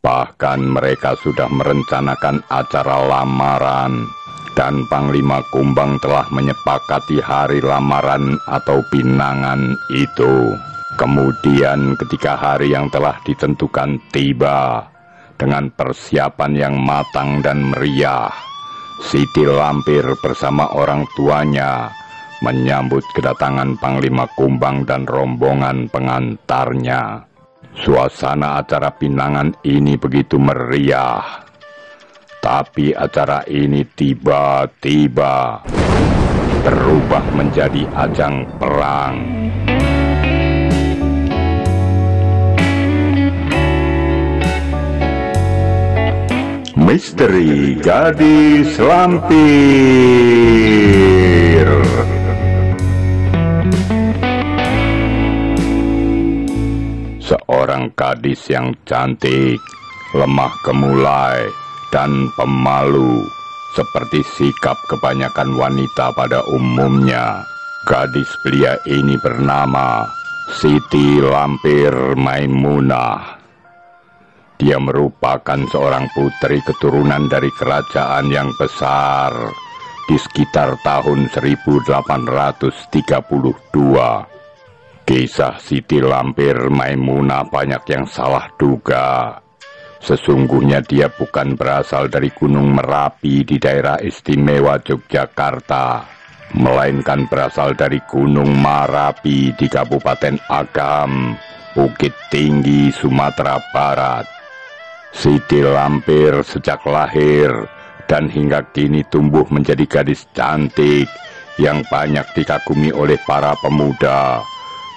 Bahkan mereka sudah merencanakan acara lamaran, dan Panglima Kumbang telah menyepakati hari lamaran atau pinangan itu. Kemudian ketika hari yang telah ditentukan tiba, dengan persiapan yang matang dan meriah, Siti Lampir bersama orang tuanya menyambut kedatangan Panglima Kumbang dan rombongan pengantarnya. Suasana acara pinangan ini begitu meriah, tapi acara ini tiba-tiba berubah menjadi ajang perang. Misteri Gadis Lampir. Seorang gadis yang cantik, lemah gemulai, dan pemalu, seperti sikap kebanyakan wanita pada umumnya. Gadis belia ini bernama Siti Lampir Maimunah. Dia merupakan seorang putri keturunan dari kerajaan yang besar di sekitar tahun 1832. Kisah Siti Lampir Maimunah banyak yang salah duga. Sesungguhnya dia bukan berasal dari Gunung Merapi di daerah istimewa Yogyakarta, melainkan berasal dari Gunung Marapi di Kabupaten Agam, Bukit Tinggi, Sumatera Barat. Siti Lampir sejak lahir dan hingga kini tumbuh menjadi gadis cantik yang banyak dikagumi oleh para pemuda.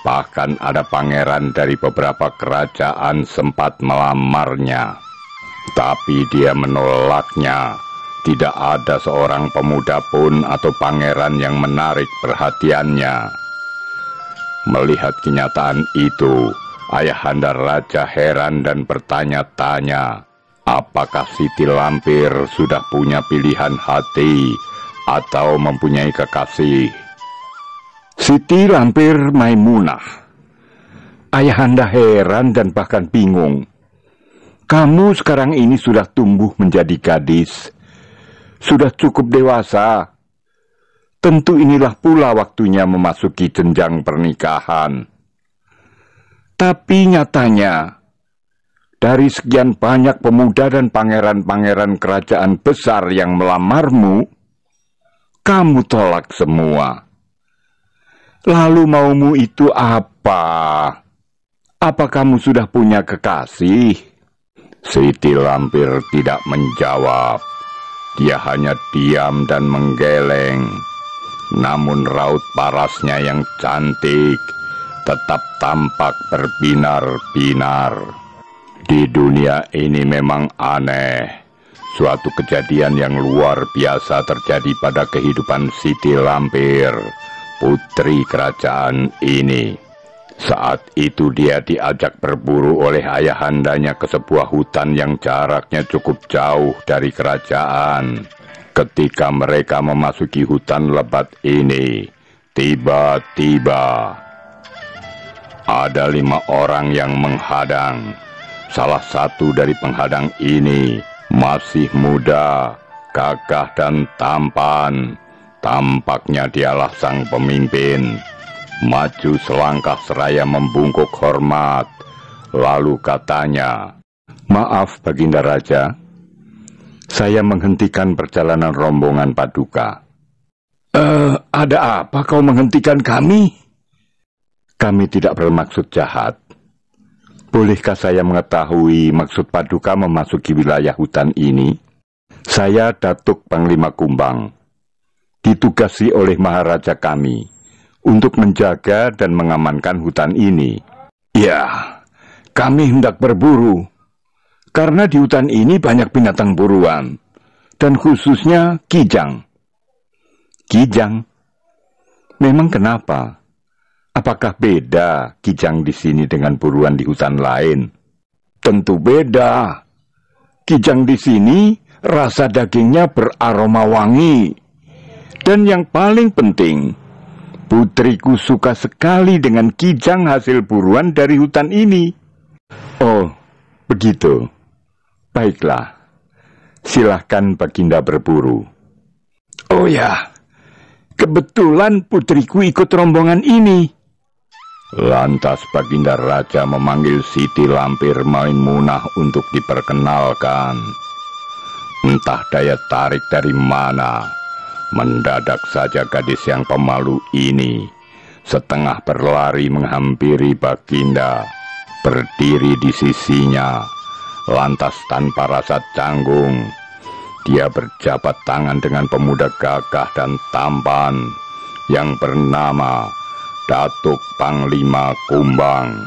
Bahkan ada pangeran dari beberapa kerajaan sempat melamarnya. Tapi dia menolaknya. Tidak ada seorang pemuda pun atau pangeran yang menarik perhatiannya. Melihat kenyataan itu, Ayahanda Raja heran dan bertanya-tanya, apakah Siti Lampir sudah punya pilihan hati atau mempunyai kekasih? Siti Lampir Maimunah. Ayahanda heran dan bahkan bingung. Kamu sekarang ini sudah tumbuh menjadi gadis, sudah cukup dewasa. Tentu inilah pula waktunya memasuki jenjang pernikahan. Tapi nyatanya, dari sekian banyak pemuda dan pangeran-pangeran kerajaan besar yang melamarmu, kamu tolak semua. Lalu maumu itu apa? Apa kamu sudah punya kekasih? Siti Lampir tidak menjawab. Dia hanya diam dan menggeleng. Namun raut parasnya yang cantik tetap tampak berbinar-binar. Di dunia ini memang aneh. Suatu kejadian yang luar biasa terjadi pada kehidupan Siti Lampir, putri kerajaan ini. Saat itu dia diajak berburu oleh ayahandanya ke sebuah hutan yang jaraknya cukup jauh dari kerajaan. Ketika mereka memasuki hutan lebat ini, tiba-tiba ada 5 orang yang menghadang. Salah satu dari penghadang ini masih muda, gagah dan tampan. Tampaknya dialah sang pemimpin. Maju selangkah seraya membungkuk hormat. Lalu katanya, "Maaf Baginda Raja, saya menghentikan perjalanan rombongan Paduka." Ada apa kau menghentikan kami?" "Kami tidak bermaksud jahat. Bolehkah saya mengetahui maksud Paduka memasuki wilayah hutan ini?" "Saya Datuk Panglima Kumbang, ditugasi oleh Maharaja kami untuk menjaga dan mengamankan hutan ini." "Ya, kami hendak berburu, karena di hutan ini banyak binatang buruan, dan khususnya kijang." "Kijang? Memang kenapa? Apakah beda kijang di sini dengan buruan di hutan lain?" "Tentu beda. Kijang di sini rasa dagingnya beraroma wangi. Dan yang paling penting, putriku suka sekali dengan kijang hasil buruan dari hutan ini." "Oh, begitu. Baiklah, silahkan Baginda berburu. Oh ya, kebetulan putriku ikut rombongan ini. Lantas Baginda Raja memanggil Siti Lampir Maimunah untuk diperkenalkan. Entah daya tarik dari mana, mendadak saja gadis yang pemalu ini setengah berlari menghampiri Baginda, berdiri di sisinya. Lantas tanpa rasa canggung, dia berjabat tangan dengan pemuda gagah dan tampan yang bernama Datuk Panglima Kumbang.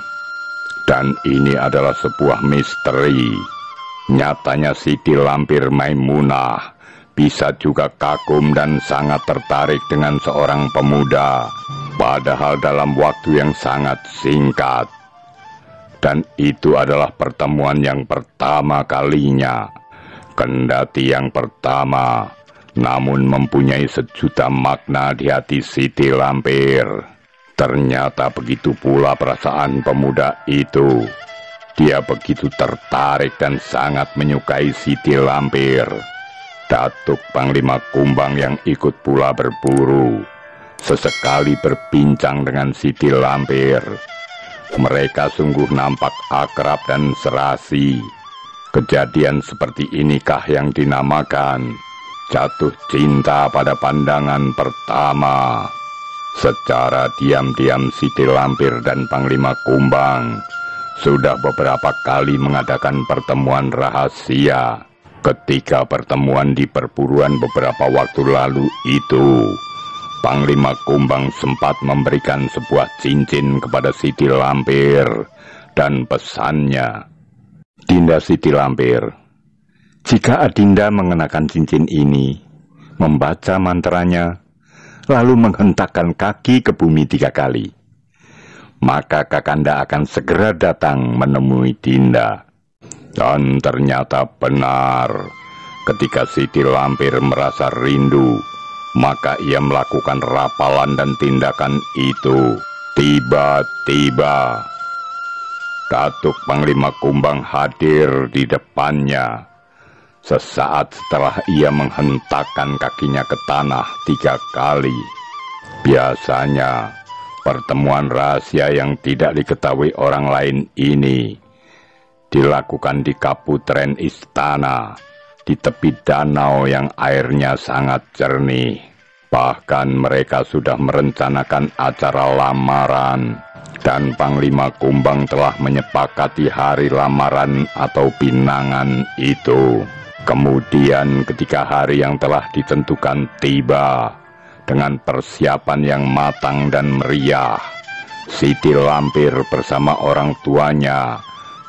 Dan ini adalah sebuah misteri. Nyatanya Siti Lampir Maimunah bisa juga kagum dan sangat tertarik dengan seorang pemuda, padahal dalam waktu yang sangat singkat. Dan itu adalah pertemuan yang pertama kalinya. Kendati yang pertama, namun mempunyai sejuta makna di hati Siti Lampir. Ternyata begitu pula perasaan pemuda itu. Dia begitu tertarik dan sangat menyukai Siti Lampir. Datuk Panglima Kumbang yang ikut pula berburu sesekali berbincang dengan Siti Lampir. Mereka sungguh nampak akrab dan serasi. Kejadian seperti inikah yang dinamakan jatuh cinta pada pandangan pertama. Secara diam-diam Siti Lampir dan Panglima Kumbang sudah beberapa kali mengadakan pertemuan rahasia. Ketika pertemuan di perburuan beberapa waktu lalu itu, Panglima Kumbang sempat memberikan sebuah cincin kepada Siti Lampir dan pesannya, "Dinda Siti Lampir, jika Adinda mengenakan cincin ini, membaca mantranya, lalu menghentakkan kaki ke bumi 3 kali, maka Kakanda akan segera datang menemui Dinda." Dan ternyata benar, ketika Siti Lampir merasa rindu, maka ia melakukan rapalan dan tindakan itu. Tiba-tiba Datuk Panglima Kumbang hadir di depannya. Sesaat setelah ia menghentakkan kakinya ke tanah 3 kali. Biasanya pertemuan rahasia yang tidak diketahui orang lain ini dilakukan di kaputren istana, di tepi danau yang airnya sangat jernih. Bahkan mereka sudah merencanakan acara lamaran, dan Panglima Kumbang telah menyepakati hari lamaran atau pinangan itu. Kemudian ketika hari yang telah ditentukan tiba, dengan persiapan yang matang dan meriah, Siti Lampir bersama orang tuanya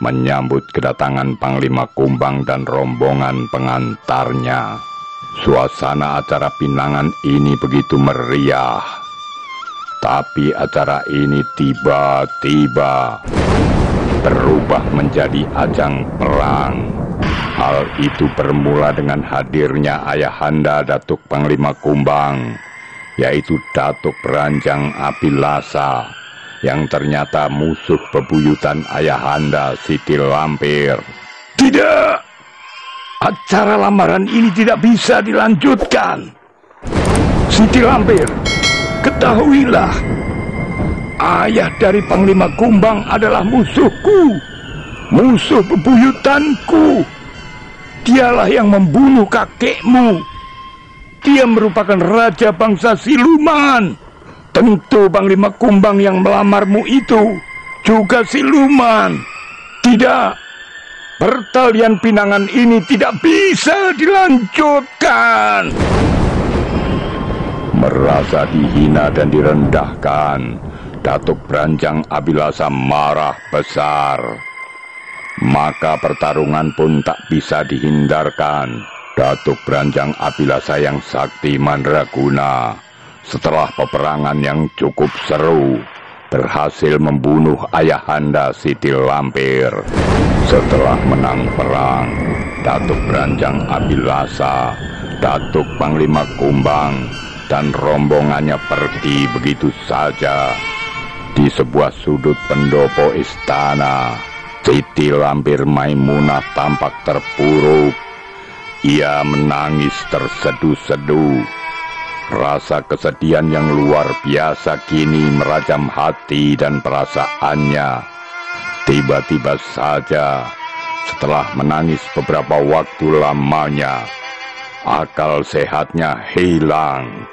menyambut kedatangan Panglima Kumbang dan rombongan pengantarnya. Suasana acara pinangan ini begitu meriah. Tapi acara ini tiba-tiba berubah menjadi ajang perang. Hal itu bermula dengan hadirnya ayahanda Datuk Panglima Kumbang, yaitu Datuk Beranjang Abilasa, yang ternyata musuh bebuyutan ayahanda Siti Lampir. Tidak! Acara lamaran ini tidak bisa dilanjutkan. Siti Lampir, ketahuilah, ayah dari Panglima Kumbang adalah musuhku, musuh bebuyutanku. Dialah yang membunuh kakekmu. Dia merupakan raja bangsa siluman. Tentu Panglima Kumbang yang melamarmu itu juga siluman. Tidak, pertalian pinangan ini tidak bisa dilanjutkan. Merasa dihina dan direndahkan, Datuk Beranjang Abilasa marah besar. Maka pertarungan pun tak bisa dihindarkan. Datuk Beranjang Abilasa yang sakti mandraguna, setelah peperangan yang cukup seru, berhasil membunuh ayahanda Siti Lampir. Setelah menang perang, Datuk Beranjang Abilasa, Datuk Panglima Kumbang, dan rombongannya pergi begitu saja. Di sebuah sudut pendopo istana, Siti Lampir Maimunah tampak terpuruk. Ia menangis terseduh-seduh. Rasa kesedihan yang luar biasa kini merajam hati dan perasaannya. Tiba-tiba saja, setelah menangis beberapa waktu lamanya, akal sehatnya hilang.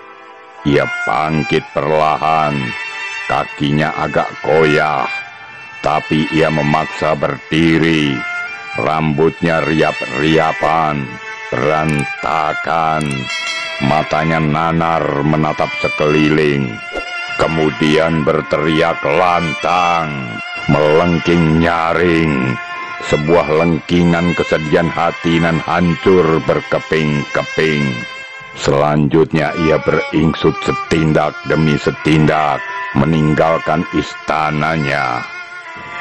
Ia bangkit perlahan, kakinya agak goyah, tapi ia memaksa berdiri. Rambutnya riap-riapan, berantakan, matanya nanar menatap sekeliling. Kemudian berteriak lantang, melengking nyaring. Sebuah lengkingan kesedihan hati nan hancur berkeping-keping. Selanjutnya ia beringsut setindak demi setindak, meninggalkan istananya.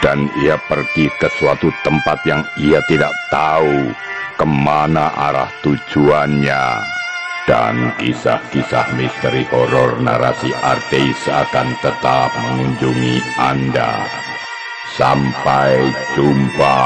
Dan ia pergi ke suatu tempat yang ia tidak tahu kemana arah tujuannya. Dan kisah-kisah misteri horor narasi Arteis akan tetap mengunjungi Anda. Sampai jumpa.